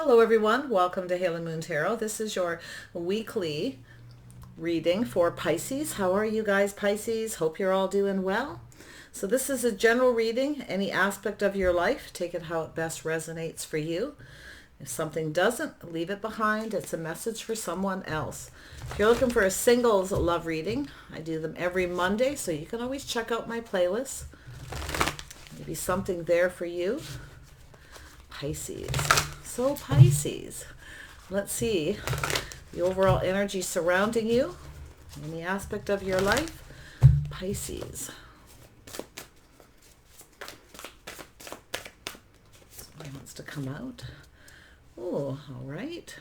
Hello everyone, welcome to Halo Moon Tarot. This is your weekly reading for Pisces. How are you guys, Pisces? Hope you're all doing well. So this is a general reading, any aspect of your life. Take it how it best resonates for you. If something doesn't, leave it behind. It's a message for someone else. If you're looking for a singles love reading, I do them every Monday, so you can always check out my playlist. Maybe something there for you. Pisces. So Pisces, let's see the overall energy surrounding you, any aspect of your life. Pisces. Somebody wants to come out. Oh, all right.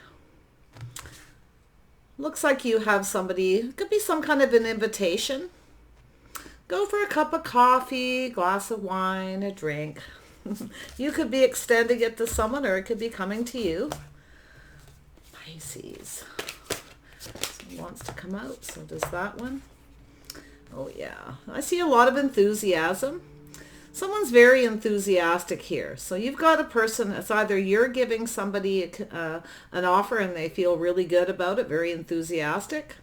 Looks like you have somebody, it could be some kind of an invitation. Go for a cup of coffee, glass of wine, a drink. You could be extending it to someone, or it could be coming to you. Pisces. Someone wants to come out, so does that one. Oh yeah, I see a lot of enthusiasm. Someone's very enthusiastic here. So you've got a person, it's either you're giving somebody an offer and they feel really good about it, very enthusiastic,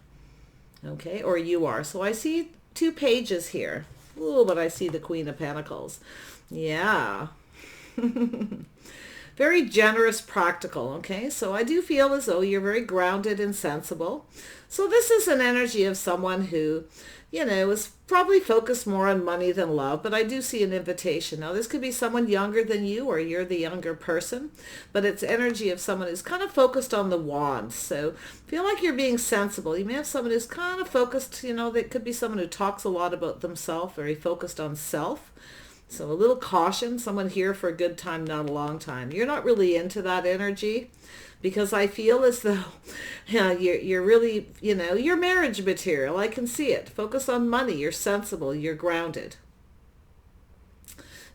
okay, or you are. So I see two pages here. Ooh, but I see the Queen of Pentacles. Yeah. Very generous, practical, okay? So I do feel as though you're very grounded and sensible. So this is an energy of someone who, you know, is probably focused more on money than love, but I do see an invitation. Now, this could be someone younger than you, or you're the younger person, but it's energy of someone who's kind of focused on the wand. So feel like you're being sensible. You may have someone who's kind of focused, you know, that could be someone who talks a lot about themselves, very focused on self. So a little caution, someone here for a good time, not a long time. You're not really into that energy, because I feel as though you're really, you know, you're marriage material. I can see it. Focus on money. You're sensible. You're grounded.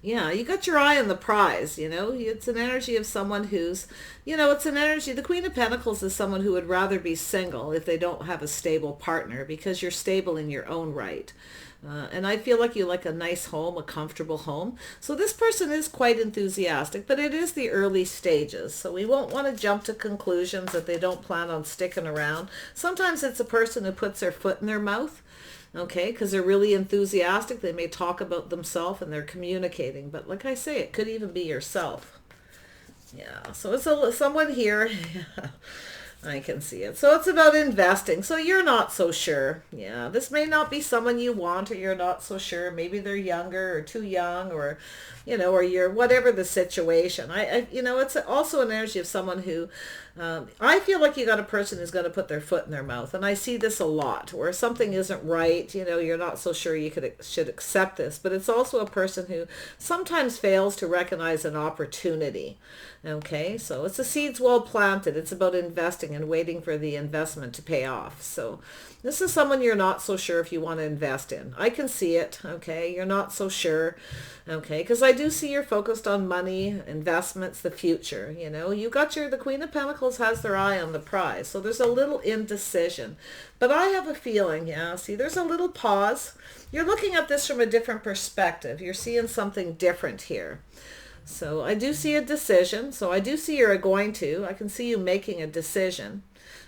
Yeah, you got your eye on the prize, you know. It's an energy of someone who's, you know, it's an energy. The Queen of Pentacles is someone who would rather be single if they don't have a stable partner, because you're stable in your own right. And I feel like you like a nice home, a comfortable home. So this person is quite enthusiastic, but it is the early stages. So we won't want to jump to conclusions that they don't plan on sticking around. Sometimes it's a person who puts their foot in their mouth, okay, because they're really enthusiastic. They may talk about themselves and they're communicating. But like I say, it could even be yourself. Yeah, so it's someone here. I can see it. So it's about investing. So you're not so sure. Yeah, this may not be someone you want, or you're not so sure. Maybe they're younger or too young, or, you know, or you're whatever the situation. You know, it's also an energy of someone who, I feel like you got a person who's going to put their foot in their mouth. And I see this a lot, where something isn't right, you know, you're not so sure you should accept this. But it's also a person who sometimes fails to recognize an opportunity. Okay, so it's the seeds well planted. It's about investing and waiting for the investment to pay off. So this is someone you're not so sure if you want to invest in. I can see it, okay? You're not so sure, okay? Because I do see you're focused on money, investments, the future, you know? You got the Queen of Pentacles has their eye on the prize. So there's a little indecision. But I have a feeling, yeah, see, there's a little pause. You're looking at this from a different perspective. You're seeing something different here. So I do see a decision. So I do see you're going to. I can see you making a decision.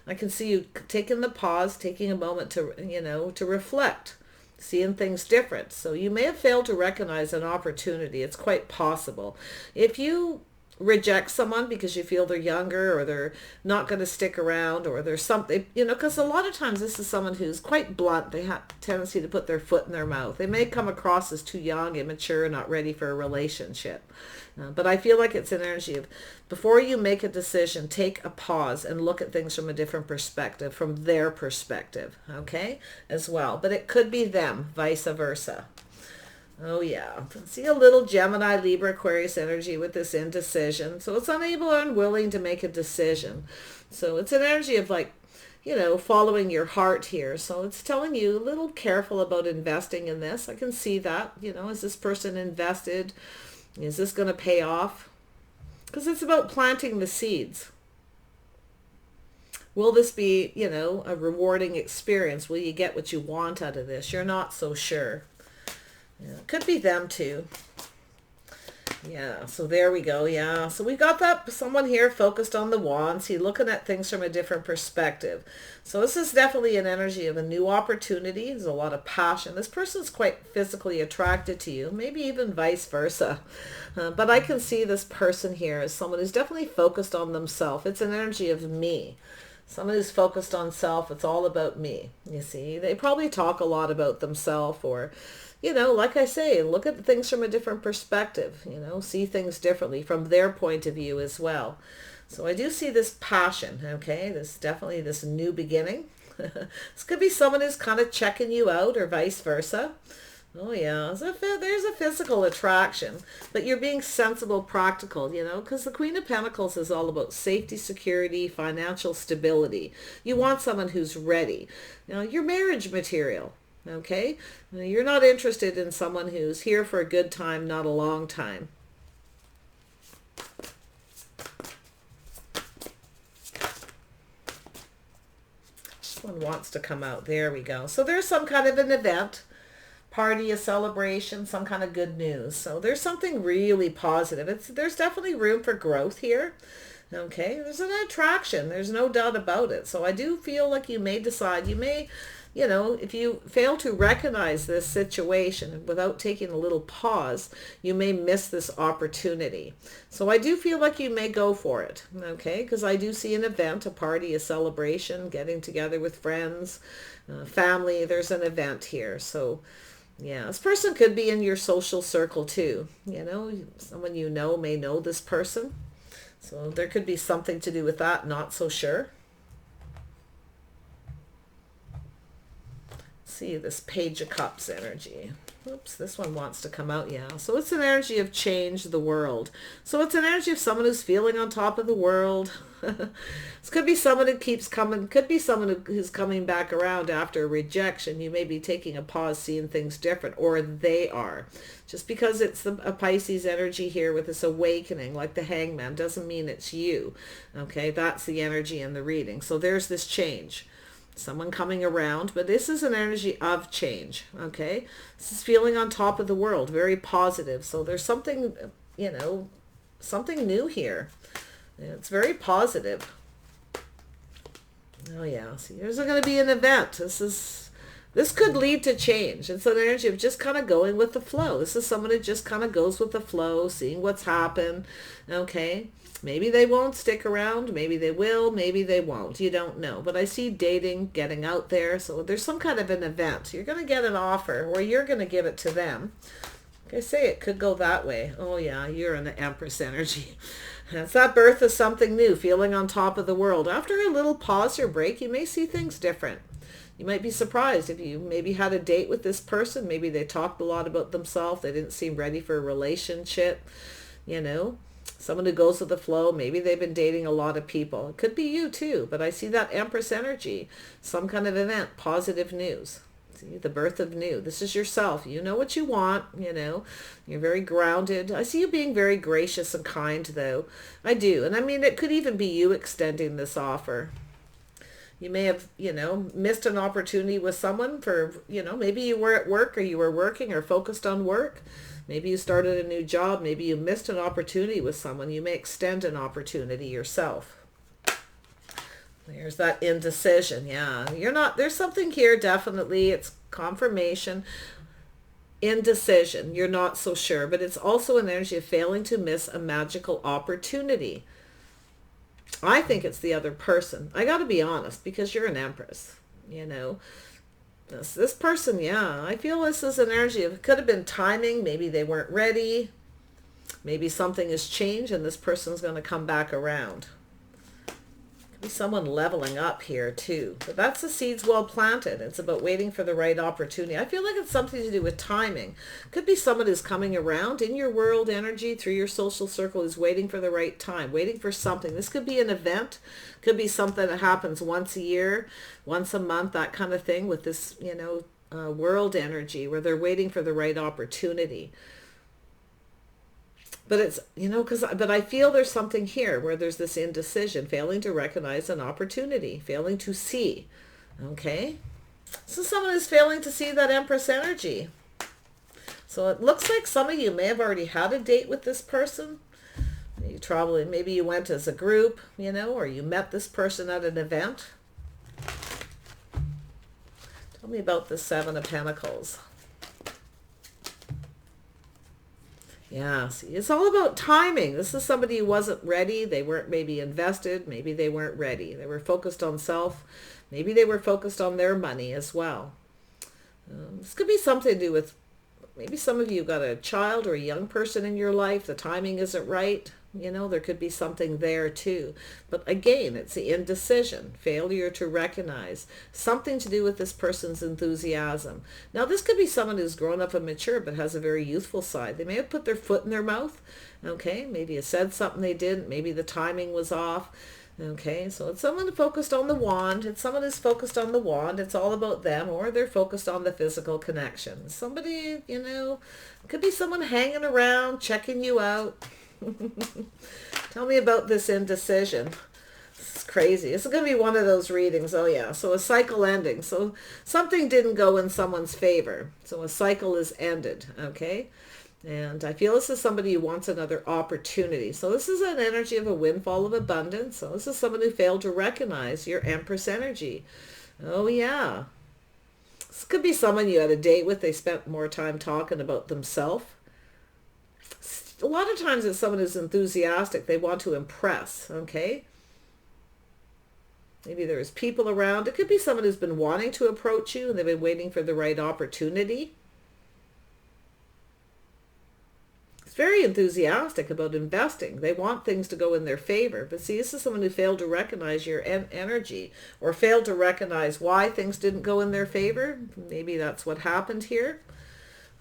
I can see you taking the pause, taking a moment to, you know, to reflect, seeing things different. So you may have failed to recognize an opportunity. It's quite possible. If you reject someone because you feel they're younger, or they're not going to stick around, or there's something, you know, because a lot of times this is someone who's quite blunt. They have a tendency to put their foot in their mouth. They may come across as too young, immature, not ready for a relationship. But I feel like it's an energy of, before you make a decision, take a pause and look at things from a different perspective, from their perspective, okay, as well. But it could be them, vice versa. Oh yeah, see a little Gemini, Libra, Aquarius energy with this indecision. So it's unable or unwilling to make a decision. So it's an energy of, like, you know, following your heart here. So it's telling you a little careful about investing in this. I can see that, you know, is this person invested? Is this going to pay off? Because it's about planting the seeds. Will this be, you know, a rewarding experience? Will you get what you want out of this? You're not so sure. Yeah, it could be them too. Yeah, so there we go. Yeah, so we got that someone here focused on the wands. He's looking at things from a different perspective. So this is definitely an energy of a new opportunity. There's a lot of passion. This person's quite physically attracted to you, maybe even vice versa. But I can see this person here as someone who's definitely focused on themselves. It's an energy of me. Someone who's focused on self. It's all about me. You see, they probably talk a lot about themselves, or like I say, look at things from a different perspective, see things differently from their point of view as well. So I do see this passion, okay? This definitely this new beginning. This could be someone who's kind of checking you out or vice versa. Oh yeah, there's a physical attraction, but you're being sensible, practical, because the Queen of Pentacles is all about safety, security, financial stability. You want someone who's ready. Your marriage material. Okay, you're not interested in someone who's here for a good time, not a long time. This one wants to come out. There we go. So there's some kind of an event, party, a celebration, some kind of good news. So there's something really positive. There's definitely room for growth here. Okay, there's an attraction. There's no doubt about it. So I do feel like you may decide, if you fail to recognize this situation without taking a little pause, you may miss this opportunity. So I do feel like you may go for it, okay? Because I do see an event, a party, a celebration, getting together with friends, family. There's an event here. So yeah, this person could be in your social circle too. Someone may know this person. So there could be something to do with that, not so sure. See this Page of Cups energy. Oops, this one wants to come out, yeah. So it's an energy of change the world. So it's an energy of someone who's feeling on top of the world. This could be someone who keeps coming, could be someone who's coming back around after a rejection. You may be taking a pause, seeing things different, or they are. Just because it's a Pisces energy here with this awakening, like the Hangman, doesn't mean it's you. Okay, that's the energy in the reading. So there's this change. Someone coming around, but this is an energy of change, okay? This is feeling on top of the world, very positive. So there's something, something new here. It's very positive. Oh yeah, see, there's going to be an event. This could lead to change. It's an energy of just kind of going with the flow. This is someone who just kind of goes with the flow, seeing what's happened, okay? Maybe they won't stick around. Maybe they will. Maybe they won't. You don't know. But I see dating, getting out there. So there's some kind of an event. You're going to get an offer, or you're going to give it to them. Like I say, it could go that way. Oh yeah, you're in the Empress energy. It's that birth of something new, feeling on top of the world. After a little pause or break, you may see things different. You might be surprised if you maybe had a date with this person. Maybe they talked a lot about themselves. They didn't seem ready for a relationship, Someone who goes with the flow. Maybe they've been dating a lot of people. It could be you too, but I see that Empress energy. Some kind of event, positive news. See, the birth of new. This is yourself. You know what you want, You're very grounded. I see you being very gracious and kind, though. I do. And I mean, it could even be you extending this offer. You may have, missed an opportunity with someone for, maybe you were at work, or you were working or focused on work. Maybe you started a new job. Maybe you missed an opportunity with someone. You may extend an opportunity yourself. There's that indecision. Yeah, there's something here, definitely. It's confirmation. Indecision. You're not so sure, but it's also an energy of failing to miss a magical opportunity. I think it's the other person. I got to be honest, because you're an Empress, This person, yeah, I feel this is an energy of, it could have been timing. Maybe they weren't ready. Maybe something has changed and this person's going to come back around. Could be someone leveling up here too. But that's the seeds well planted. It's about waiting for the right opportunity. I feel like it's something to do with timing. Could be someone who's coming around in your world energy through your social circle, who's waiting for the right time, waiting for something. This could be an event. Could be something that happens once a year, once a month, that kind of thing, with this, world energy, where they're waiting for the right opportunity. But it's, but I feel there's something here where there's this indecision, failing to recognize an opportunity, failing to see. Okay. So someone is failing to see that Empress energy. So it looks like some of you may have already had a date with this person. Maybe you went as a group, or you met this person at an event. Tell me about the Seven of Pentacles. Yeah, see, it's all about timing. This is somebody who wasn't ready. They weren't maybe invested. Maybe they weren't ready. They were focused on self. Maybe they were focused on their money as well. This could be something to do with, maybe some of you got a child or a young person in your life. The timing isn't right. There could be something there too. But again, it's the indecision, failure to recognize, something to do with this person's enthusiasm. Now, this could be someone who's grown up and mature but has a very youthful side. They may have put their foot in their mouth. Okay, maybe you said something they didn't. Maybe the timing was off. Okay, so it's someone focused on the wand. It's someone who's focused on the wand. It's all about them, or they're focused on the physical connection. Somebody, could be someone hanging around, checking you out. Tell me about this indecision. This is crazy. This is going to be one of those readings. Oh yeah, so a cycle ending. So something didn't go in someone's favor. So a cycle is ended, okay? And I feel this is somebody who wants another opportunity. So this is an energy of a windfall of abundance. So this is someone who failed to recognize your Empress energy. Oh yeah. This could be someone you had a date with. They spent more time talking about themselves. A lot of times it's someone who's enthusiastic. They want to impress, okay? Maybe there's people around. It could be someone who's been wanting to approach you and they've been waiting for the right opportunity. It's very enthusiastic about investing. They want things to go in their favor. But see, this is someone who failed to recognize your energy, or failed to recognize why things didn't go in their favor. Maybe that's what happened here.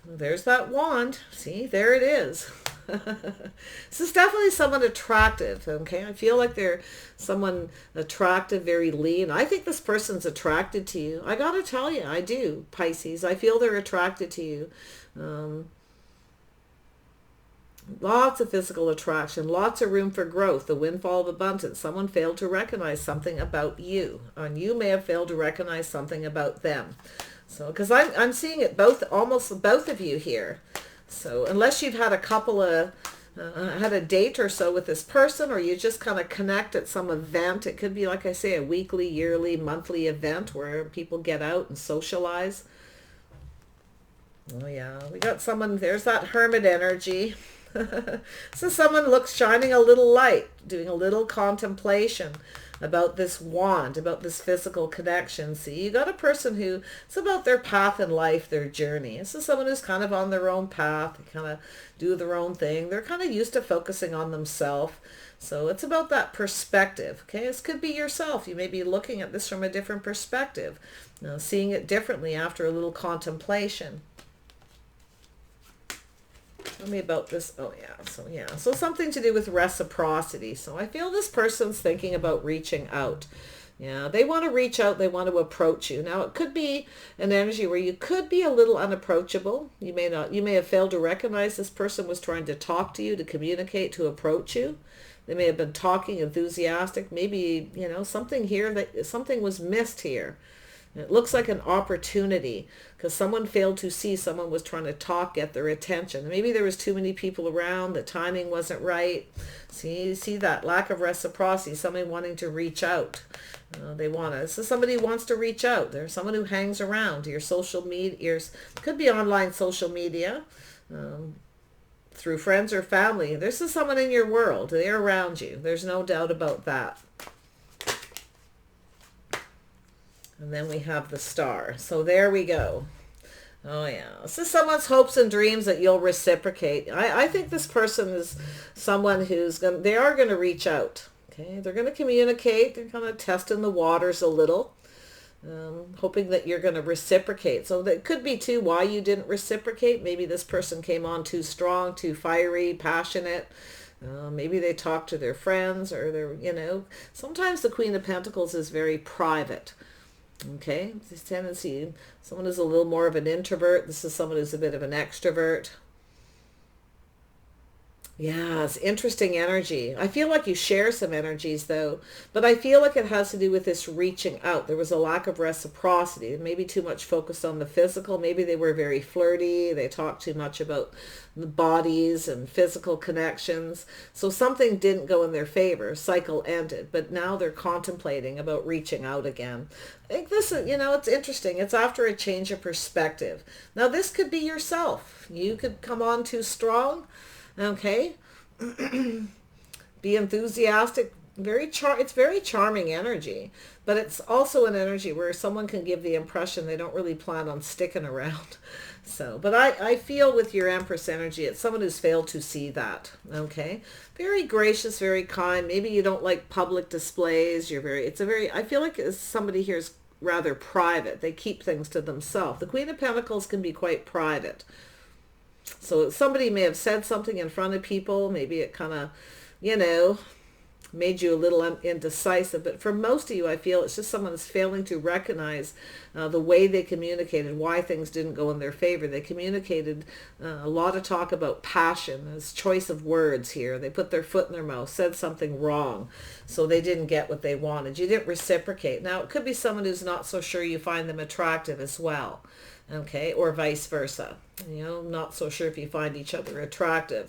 There's that wand. See, there it is. This is definitely someone attractive, okay? I feel like they're someone attractive, very lean. I think this person's attracted to you. I gotta tell you, I do, Pisces. I feel they're attracted to you. Lots of physical attraction, lots of room for growth, the windfall of abundance. Someone failed to recognize something about you, and you may have failed to recognize something about them. So, because I'm seeing it almost both of you here. So unless you've had a couple of, had a date or so with this person, or you just kind of connect at some event. It could be, like I say, a weekly, yearly, monthly event where people get out and socialize. Oh yeah, we got someone, there's that hermit energy. So someone looks shining a little light, doing a little contemplation about this wand, about this physical connection. See, you got a person who, it's about their path in life, their journey. This is someone who's kind of on their own path. They kind of do their own thing. They're kind of used to focusing on themselves. So it's about that perspective. Okay, this could be yourself. You may be looking at this from a different perspective, seeing it differently after a little contemplation. Tell me about this. Oh yeah. So something to do with reciprocity. So I feel this person's thinking about reaching out. Yeah, they want to reach out. They want to approach you. Now it could be an energy where you could be a little unapproachable. You may have failed to recognize this person was trying to talk to you, to communicate, to approach you. They may have been talking enthusiastic. Maybe, something here, that something was missed here. It looks like an opportunity because someone failed to see, someone was trying to talk, get their attention. Maybe there was too many people around, the timing wasn't right. See that lack of reciprocity, somebody wanting to reach out. This is somebody who wants to reach out. There's someone who hangs around your social media, could be online social media, through friends or family. This is someone in your world. They're around you. There's no doubt about that. And then we have the star. So there we go. Oh yeah. This is someone's hopes and dreams that you'll reciprocate. I think this person is someone they are going to reach out. Okay. They're going to communicate. They're kind of testing the waters a little. Hoping that you're going to reciprocate. So that could be too why you didn't reciprocate. Maybe this person came on too strong, too fiery, passionate. Maybe they talk to their friends, or sometimes the Queen of Pentacles is very private. Okay, this tendency, someone who's a little more of an introvert. This is someone who's a bit of an extrovert. Yeah, it's interesting energy. I feel like you share some energies though, but I feel like it has to do with this reaching out. There was a lack of reciprocity, maybe too much focused on the physical. Maybe they were very flirty. They talked too much about the bodies and physical connections. So something didn't go in their favor. Cycle ended, but now they're contemplating about reaching out again. I think this is, it's interesting. It's after a change of perspective. Now this could be yourself. You could come on too strong. Okay. Be enthusiastic. It's very charming energy, but it's also an energy where someone can give the impression they don't really plan on sticking around. So, but I feel with your Empress energy, it's someone who's failed to see that. Okay. Very gracious, very kind. Maybe you don't like public displays. I feel like somebody here is rather private. They keep things to themselves. The Queen of Pentacles can be quite private. So somebody may have said something in front of people. Maybe it kind of, made you a little indecisive. But for most of you, I feel it's just someone that's failing to recognize the way they communicated, why things didn't go in their favor. They communicated a lot of talk about passion, as choice of words here. They put their foot in their mouth, said something wrong, so they didn't get what they wanted. You didn't reciprocate. Now, it could be someone who's not so sure you find them attractive as well. Okay, or vice versa. Not so sure if you find each other attractive.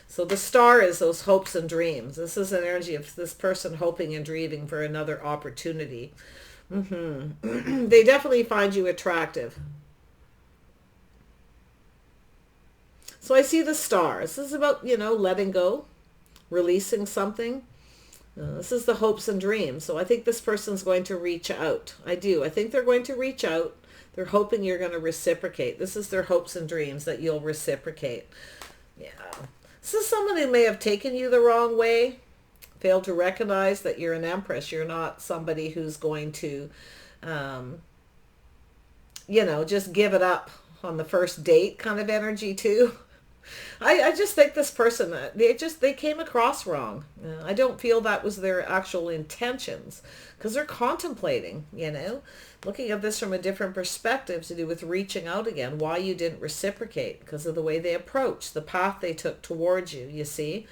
So the star is those hopes and dreams. This is an energy of this person hoping and dreaming for another opportunity. They definitely find you attractive. So I see the star. This is about, letting go, releasing something. This is the hopes and dreams. So I think this person's going to reach out. I do. I think they're going to reach out. They're hoping you're going to reciprocate. This is their hopes and dreams, that you'll reciprocate. Yeah. This is someone who may have taken you the wrong way, failed to recognize that you're an Empress. You're not somebody who's going to, just give it up on the first date kind of energy too. I just think this person, they came across wrong. I don't feel that was their actual intentions, because they're contemplating, looking at this from a different perspective, to do with reaching out again, why you didn't reciprocate, because of the way they approached, the path they took towards you, you see.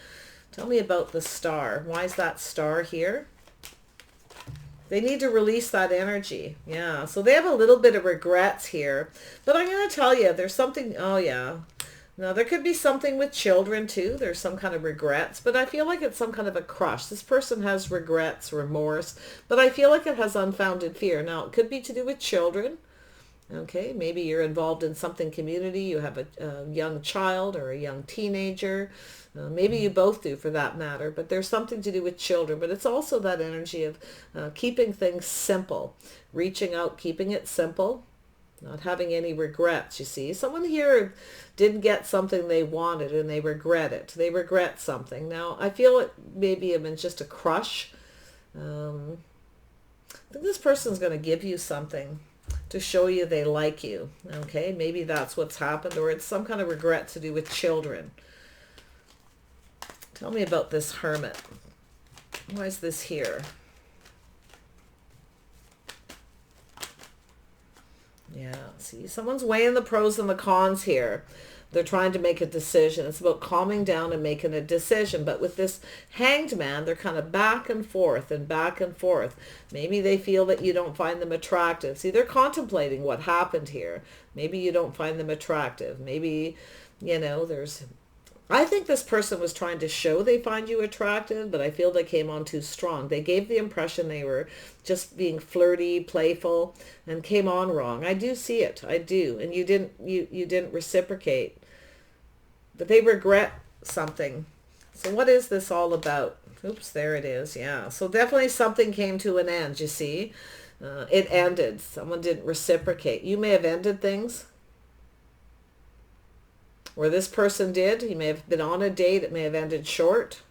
Tell me about the star. Why is that star here? They need to release that energy. Yeah, so they have a little bit of regrets here. But I'm going to tell you, there's something, oh yeah. Now, there could be something with children, too. There's some kind of regrets, but I feel like it's some kind of a crush. This person has regrets, remorse, but I feel like it has unfounded fear. Now, it could be to do with children. Okay, maybe you're involved in something community. You have a young child or a young teenager. Maybe you both do, for that matter, but there's something to do with children. But it's also that energy of keeping things simple, reaching out, keeping it simple. Not having any regrets, you see. Someone here didn't get something they wanted and they regret it. They regret something. Now, I feel it maybe have been just a crush. I think this person's going to give you something to show you they like you. Okay, maybe that's what's happened, or it's some kind of regret to do with children. Tell me about this Hermit. Why is this here? Yeah, see, someone's weighing the pros and the cons here. They're trying to make a decision. It's about calming down and making a decision. But with this Hanged Man, they're kind of back and forth and back and forth. Maybe they feel that you don't find them attractive. See, they're contemplating what happened here. Maybe you don't find them attractive. Maybe, I think this person was trying to show they find you attractive, but I feel they came on too strong. They gave the impression they were just being flirty, playful, and came on wrong. I do see it. I do. And you didn't reciprocate. But they regret something. So what is this all about? Oops, there it is. Yeah. So definitely something came to an end, you see. It ended. Someone didn't reciprocate. You may have ended things. Or this person did. He may have been on a date. It may have ended short.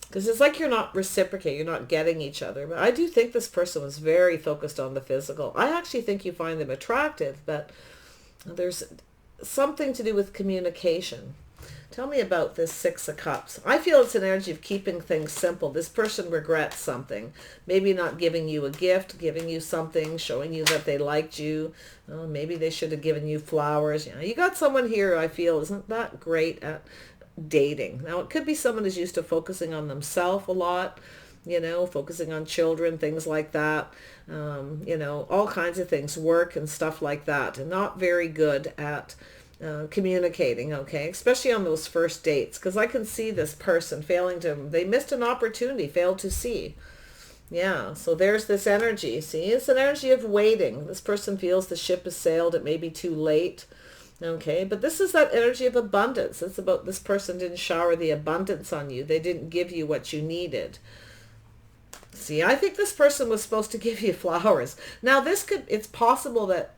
Because it's like you're not reciprocating. You're not getting each other. But I do think this person was very focused on the physical. I actually think you find them attractive. But there's something to do with communication. Tell me about this Six of Cups. I feel it's an energy of keeping things simple. This person regrets something. Maybe not giving you a gift, giving you something, showing you that they liked you. Maybe they should have given you flowers. You got someone here I feel isn't that great at dating. Now, it could be someone who's used to focusing on themselves a lot, focusing on children, things like that, all kinds of things, work and stuff like that, and not very good at communicating, okay, especially on those first dates, because I can see this person they missed an opportunity, failed to see. Yeah, so there's this energy. See, it's an energy of waiting. This person feels the ship has sailed. It may be too late. Okay, but this is that energy of abundance. It's about this person didn't shower the abundance on you. They didn't give you what you needed. See, I think this person was supposed to give you flowers. Now, it's possible that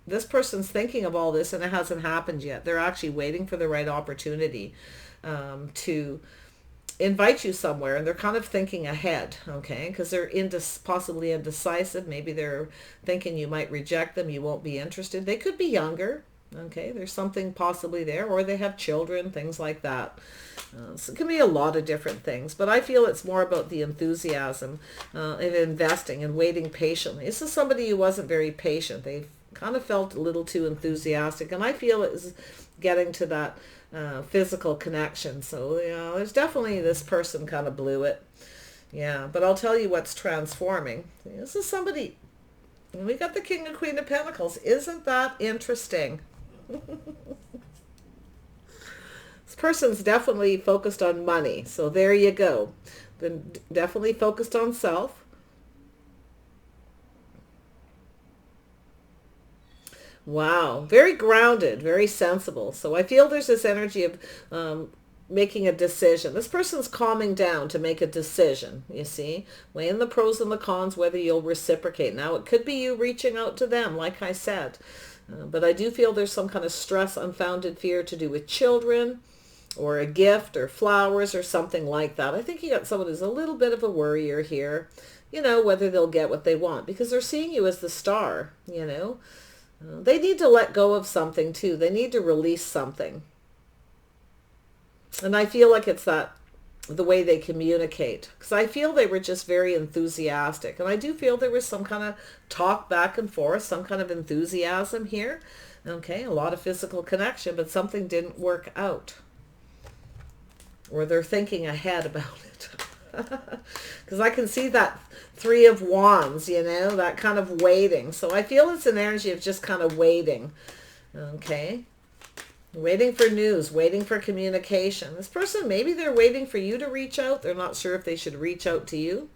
this person's thinking of all this and it hasn't happened yet. They're actually waiting for the right opportunity to invite you somewhere, and they're kind of thinking ahead, okay, because they're possibly indecisive. Maybe they're thinking you might reject them, you won't be interested. They could be younger, okay, there's something possibly there, or they have children, things like that. So it can be a lot of different things, but I feel it's more about the enthusiasm in investing and waiting patiently. This is somebody who wasn't very patient. They kind of felt a little too enthusiastic, and I feel it is getting to that physical connection. So there's definitely, this person kind of blew it. Yeah, but I'll tell you what's transforming. This is somebody, we got the King and Queen of Pentacles. Isn't that interesting? This person's definitely focused on money. So there you go. Been definitely focused on self. Wow, very grounded, very sensible. So I feel there's this energy of making a decision. This person's calming down to make a decision, you see, weighing the pros and the cons, whether you'll reciprocate. Now, it could be you reaching out to them, like I said, but I do feel there's some kind of stress, unfounded fear to do with children, or a gift, or flowers, or something like that. I think you got someone who's a little bit of a worrier here, whether they'll get what they want, because they're seeing you as the star, They need to let go of something too. They need to release something. And I feel like it's the way they communicate. Because I feel they were just very enthusiastic. And I do feel there was some kind of talk back and forth, some kind of enthusiasm here. Okay, a lot of physical connection, but something didn't work out. Or they're thinking ahead about it. Because I can see that Three of Wands, that kind of waiting. So I feel it's an energy of just kind of waiting. Okay. Waiting for news, waiting for communication. This person, maybe they're waiting for you to reach out. They're not sure if they should reach out to you.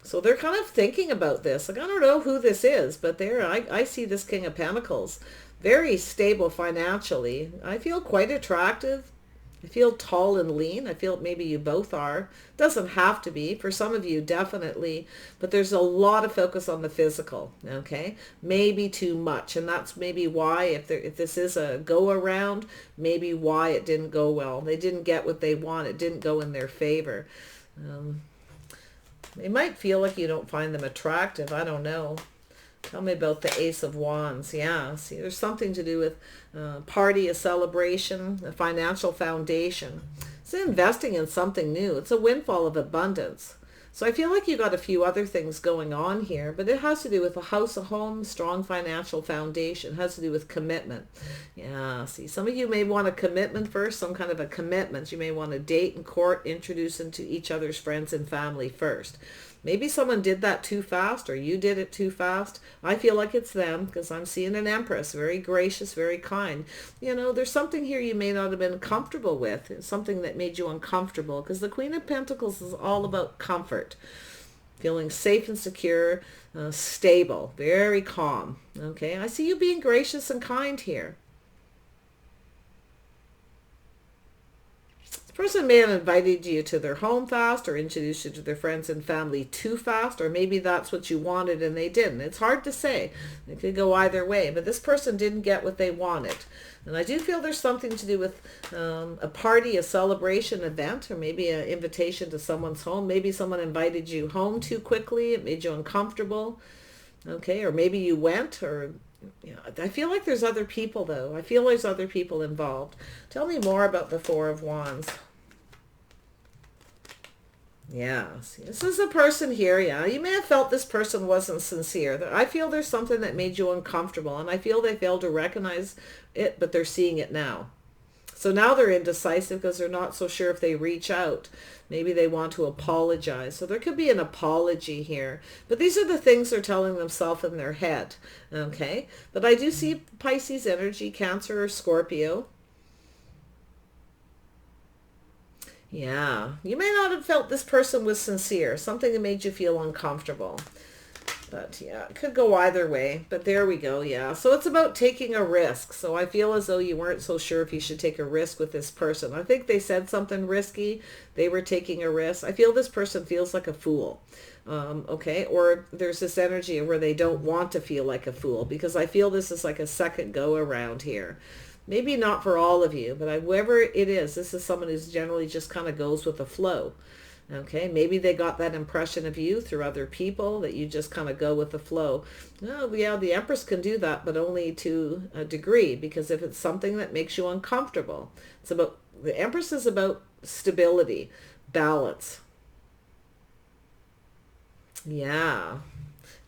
So they're kind of thinking about this. Like, I don't know who this is, but I see this King of Pentacles. Very stable financially. I feel quite attractive. I feel tall and lean. I feel maybe you both are. Doesn't have to be. For some of you, definitely. But there's a lot of focus on the physical, okay? Maybe too much. And that's maybe why, if this is a go-around, maybe why it didn't go well. They didn't get what they want. It didn't go in their favor. They might feel like you don't find them attractive. I don't know. Tell me about the Ace of Wands. Yeah, see, there's something to do with party, a celebration, a financial foundation. It's investing in something new. It's a windfall of abundance. So I feel like you got a few other things going on here, but it has to do with a house, a home, strong financial foundation. It has to do with commitment. Yeah, see, some of you may want a commitment first, some kind of a commitment. You may want to date and court, introduce into each other's friends and family first. Maybe someone did that too fast, or you did it too fast. I feel like it's them, because I'm seeing an Empress, very gracious, very kind. There's something here you may not have been comfortable with. It's something that made you uncomfortable, because the Queen of Pentacles is all about comfort. Feeling safe and secure, stable, very calm. Okay, I see you being gracious and kind here. The person may have invited you to their home fast, or introduced you to their friends and family too fast, or maybe that's what you wanted and they didn't. It's hard to say. It could go either way, but this person didn't get what they wanted. And I do feel there's something to do with a party, a celebration event, or maybe an invitation to someone's home. Maybe someone invited you home too quickly. It made you uncomfortable. Okay, or maybe you went, or... I feel like there's other people, though. I feel there's other people involved. Tell me more about the Four of Wands. Yeah, see, this is a person here. Yeah, you may have felt this person wasn't sincere. I feel there's something that made you uncomfortable, and I feel they failed to recognize it, but they're seeing it now. So now they're indecisive because they're not so sure if they reach out. Maybe they want to apologize. So there could be an apology here. But these are the things they're telling themselves in their head. Okay? But I do see Pisces energy, Cancer or Scorpio. Yeah. You may not have felt this person was sincere. Something that made you feel uncomfortable. But yeah, it could go either way. But there we go, yeah. So it's about taking a risk. So I feel as though you weren't so sure if you should take a risk with this person. I think they said something risky. They were taking a risk. I feel this person feels like a fool. Okay, or there's this energy where they don't want to feel like a fool, because I feel this is like a second go around here. Maybe not for all of you, but whoever it is, this is someone who's generally just kind of goes with the flow. Okay, maybe they got that impression of you through other people, that you just kind of go with the flow. Oh, yeah, the Empress can do that, but only to a degree, because if it's something that makes you uncomfortable, the Empress is about stability, balance. Yeah.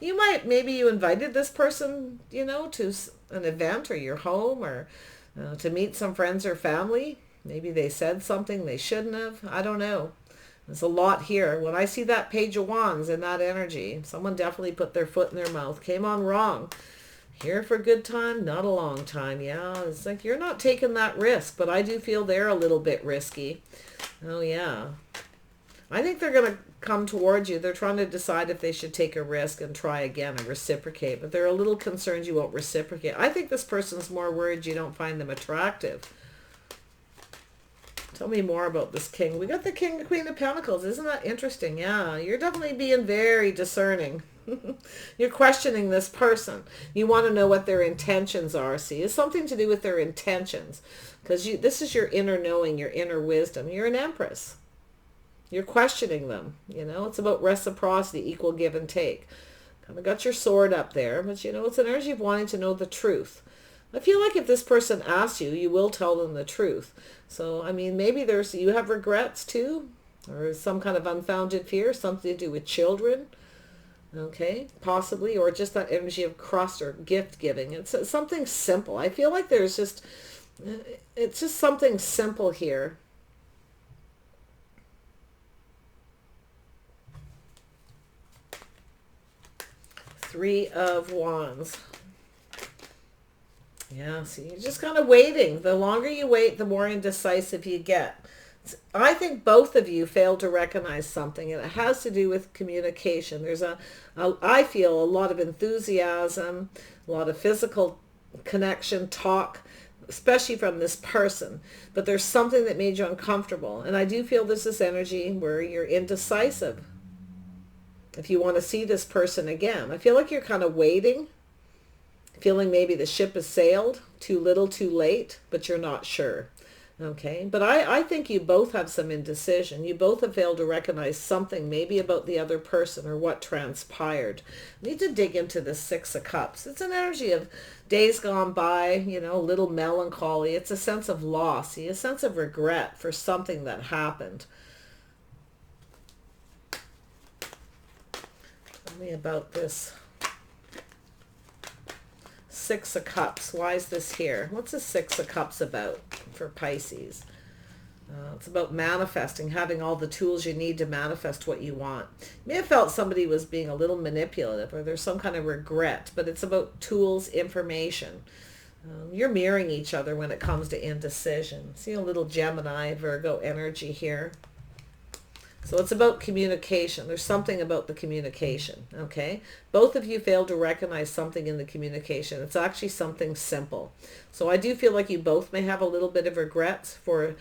Maybe you invited this person, to an event or your home, or to meet some friends or family. Maybe they said something they shouldn't have. I don't know. There's a lot here. When I see that Page of Wands in that energy, someone definitely put their foot in their mouth, came on wrong. Here for a good time, not a long time. Yeah, it's like you're not taking that risk, but I do feel they're a little bit risky. Oh, yeah. I think they're going to come towards you. They're trying to decide if they should take a risk and try again and reciprocate, but they're a little concerned you won't reciprocate. I think this person's more worried you don't find them attractive. Tell me more about this king. We got the king and queen of pentacles. Isn't that interesting? Yeah, you're definitely being very discerning. You're questioning this person. You want to know what their intentions are. See, it's something to do with their intentions, because this is your inner knowing, your inner wisdom. You're an Empress. You're questioning them. It's about reciprocity, equal give and take. Kind of got your sword up there, but it's an energy of wanting to know the truth. I feel like if this person asks you, you will tell them the truth. So, I mean, maybe you have regrets too, or some kind of unfounded fear, something to do with children. Okay, possibly, or just that energy of trust or gift giving. It's something simple. I feel like it's just something simple here. Three of Wands. Yeah, see, you're just kind of waiting. The longer you wait, the more indecisive you get. I think both of you failed to recognize something, and it has to do with communication. There's I feel a lot of enthusiasm, a lot of physical connection, talk, especially from this person. But there's something that made you uncomfortable. And I do feel there's this energy where you're indecisive. If you want to see this person again, I feel like you're kind of waiting, feeling maybe the ship has sailed, too little, too late, but you're not sure. Okay, but I think you both have some indecision. You both have failed to recognize something maybe about the other person or what transpired. You need to dig into the Six of Cups. It's an energy of days gone by, a little melancholy. It's a sense of loss, a sense of regret for something that happened. Tell me about this Six of Cups. Why is this here? What's the Six of Cups about for Pisces? It's about manifesting, having all the tools you need to manifest what you want. You may have felt somebody was being a little manipulative, or there's some kind of regret, but it's about tools, information. You're mirroring each other when it comes to indecision. See a little Gemini, Virgo energy here. So it's about communication. There's something about the communication, okay? Both of you failed to recognize something in the communication. It's actually something simple. So I do feel like you both may have a little bit of regrets for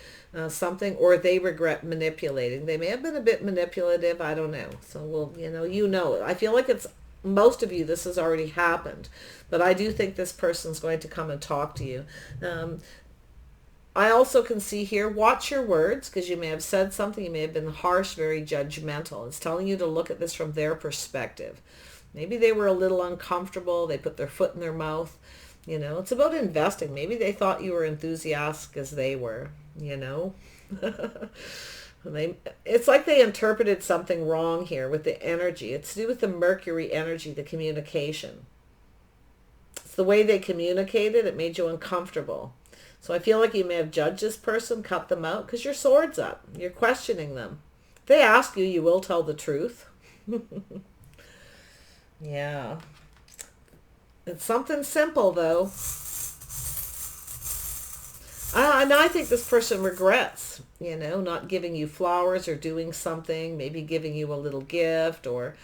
something, or they regret manipulating. They may have been a bit manipulative. I don't know. So we'll, I feel like most of you, this has already happened. But I do think this person's going to come and talk to you. I also can see here, watch your words, because you may have said something, you may have been harsh, very judgmental. It's telling you to look at this from their perspective. Maybe they were a little uncomfortable, they put their foot in their mouth. It's about investing. Maybe they thought you were enthusiastic as they were, It's like they interpreted something wrong here with the energy. It's to do with the Mercury energy, the communication. It's the way they communicated, it made you uncomfortable. So I feel like you may have judged this person, cut them out, because your sword's up. You're questioning them. If they ask you, you will tell the truth. Yeah. It's something simple, though. And I think this person regrets, not giving you flowers or doing something, maybe giving you a little gift or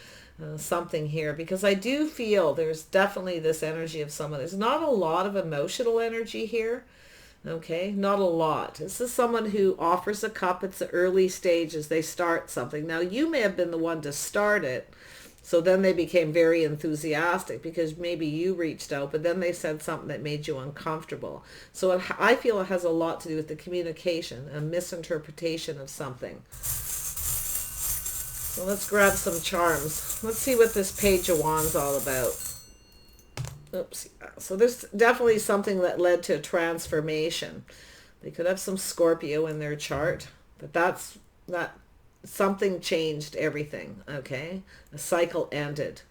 something here, because I do feel there's definitely this energy of someone. There's not a lot of emotional energy here. Okay, not a lot. This is someone who offers a cup. It's the early stages. They start something. Now, you may have been the one to start it. So then they became very enthusiastic because maybe you reached out, but then they said something that made you uncomfortable. So I feel it has a lot to do with the communication, a misinterpretation of something. So let's grab some charms. Let's see what this Page of Wands all about. Oops. So there's definitely something that led to a transformation. They could have some Scorpio in their chart, but that something changed everything. Okay, a cycle ended.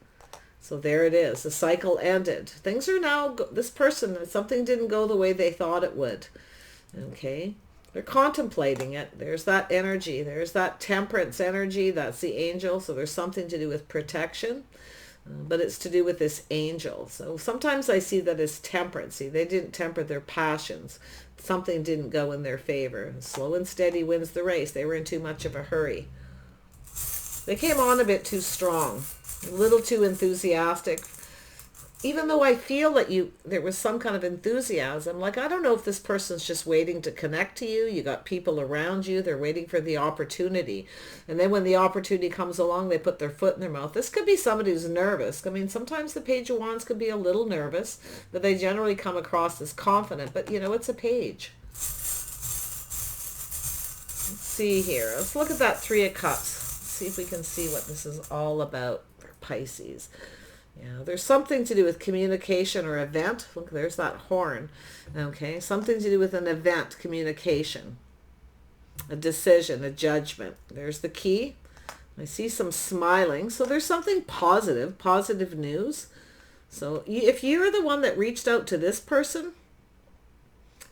So there it is. The cycle ended. Things are now, this person, something didn't go the way they thought it would. Okay, they're contemplating it. There's that energy. There's that temperance energy. That's the angel. So there's something to do with protection. But it's to do with this angel. So sometimes I see that as temperance. See, they didn't temper their passions. Something didn't go in their favor. Slow and steady wins the race. They were in too much of a hurry. They came on a bit too strong, a little too enthusiastic. Even though I feel that there was some kind of enthusiasm, like I don't know if this person's just waiting to connect to you. You got people around you. They're waiting for the opportunity. And then when the opportunity comes along, they put their foot in their mouth. This could be somebody who's nervous. I mean, sometimes the Page of Wands could be a little nervous, but they generally come across as confident. But, it's a page. Let's see here. Let's look at that Three of Cups. Let's see if we can see what this is all about for Pisces. Yeah, there's something to do with communication or event. Look, there's that horn. Okay, something to do with an event, communication, a decision, a judgment. There's the key. I see some smiling. So there's something positive news. So if you're the one that reached out to this person,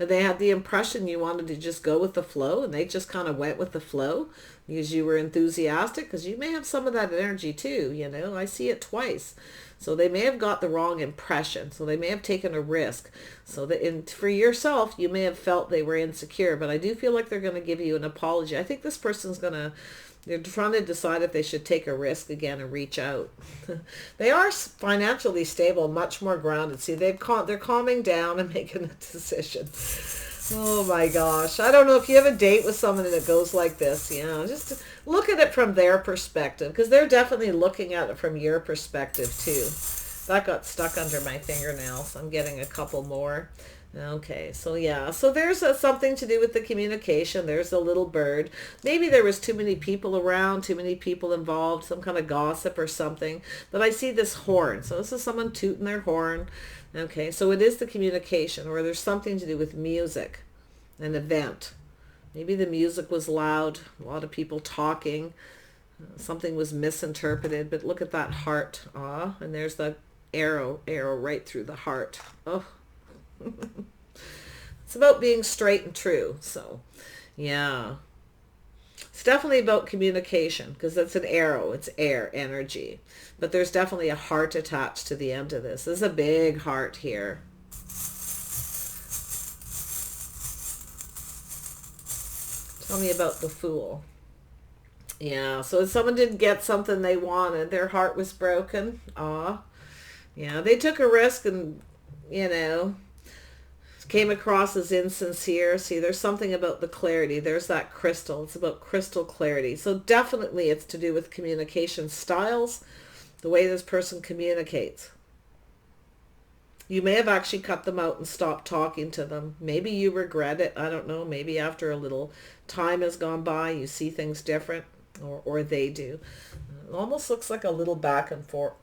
and they had the impression you wanted to just go with the flow, and they just kind of went with the flow because you were enthusiastic, because you may have some of that energy too, I see it twice. So they may have got the wrong impression. So they may have taken a risk. So that for yourself, you may have felt they were insecure, but I do feel like they're going to give you an apology. I think this person's they're trying to decide if they should take a risk again and reach out. They are financially stable, much more grounded. See, they're calming down and making a decision. Oh my gosh. I don't know if you have a date with someone and it goes like this, just look at it from their perspective, because they're definitely looking at it from your perspective too. That got stuck under my fingernails. I'm getting a couple more. Okay, so yeah, so there's something to do with the communication. There's a little bird. Maybe there was too many people around, too many people involved, some kind of gossip or something. But I see this horn. So this is someone tooting their horn. Okay, so it is the communication, or there's something to do with music, an event. Maybe the music was loud, a lot of people talking. Something was misinterpreted, but look at that heart. And there's the arrow right through the heart. Oh. It's about being straight and true. So yeah, it's definitely about communication, because it's an arrow, it's air energy, but there's definitely a heart attached to the end of this. There's a big heart here. Tell me about the Fool. Yeah, so if someone didn't get something they wanted, their heart was broken. Yeah, they took a risk and came across as insincere. See, there's something about the clarity. There's that crystal. It's about crystal clarity. So definitely it's to do with communication styles, the way this person communicates. You may have actually cut them out and stopped talking to them. Maybe you regret it. I don't know. Maybe after a little time has gone by, you see things different, or they do. It almost looks like a little back and forth.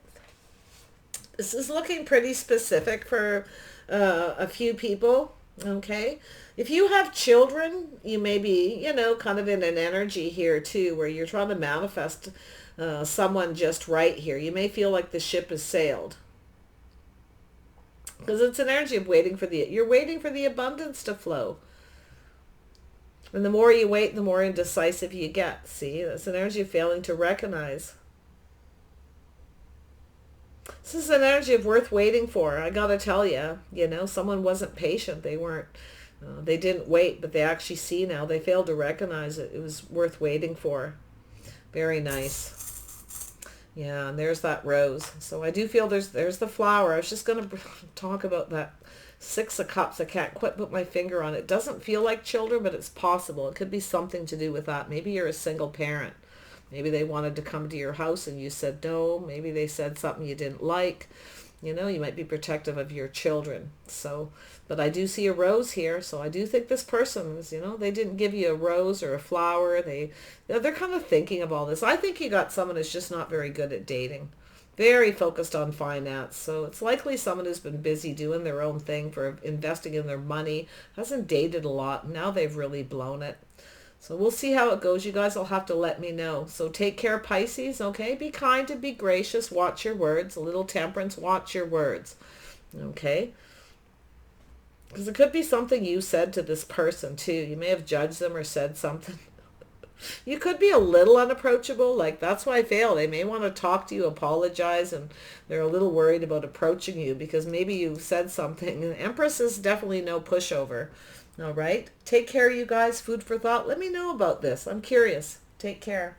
This is looking pretty specific for a few people. Okay, if you have children, you may be kind of in an energy here too, where you're trying to manifest someone just right here. You may feel like the ship has sailed. Because it's an energy of waiting for you're waiting for the abundance to flow. And the more you wait, the more indecisive you get. See, that's an energy of failing to recognize. This is an energy of worth waiting for. I gotta tell you, someone wasn't patient. They weren't, they didn't wait, but they actually see now. They failed to recognize it. It was worth waiting for. Very nice. Yeah, and there's that rose. So I do feel there's the flower. I was just going to talk about that Six of Cups. I can't quite put my finger on it. It doesn't feel like children, but it's possible. It could be something to do with that. Maybe you're a single parent. Maybe they wanted to come to your house and you said no. Maybe they said something you didn't like. You might be protective of your children. So, but I do see a rose here. So I do think this person is, they didn't give you a rose or a flower. They're kind of thinking of all this. I think you got someone who's just not very good at dating. Very focused on finance. So it's likely someone who's been busy doing their own thing, for investing in their money, hasn't dated a lot. Now they've really blown it. So we'll see how it goes. You guys will have to let me know. So take care, Pisces, okay? Be kind and be gracious. Watch your words. A little temperance. Watch your words, okay? Because it could be something you said to this person, too. You may have judged them or said something. You could be a little unapproachable. Like, that's why I fail. They may want to talk to you, apologize, and they're a little worried about approaching you because maybe you said something. And Empress is definitely no pushover. All right. Take care, you guys. Food for thought. Let me know about this. I'm curious. Take care.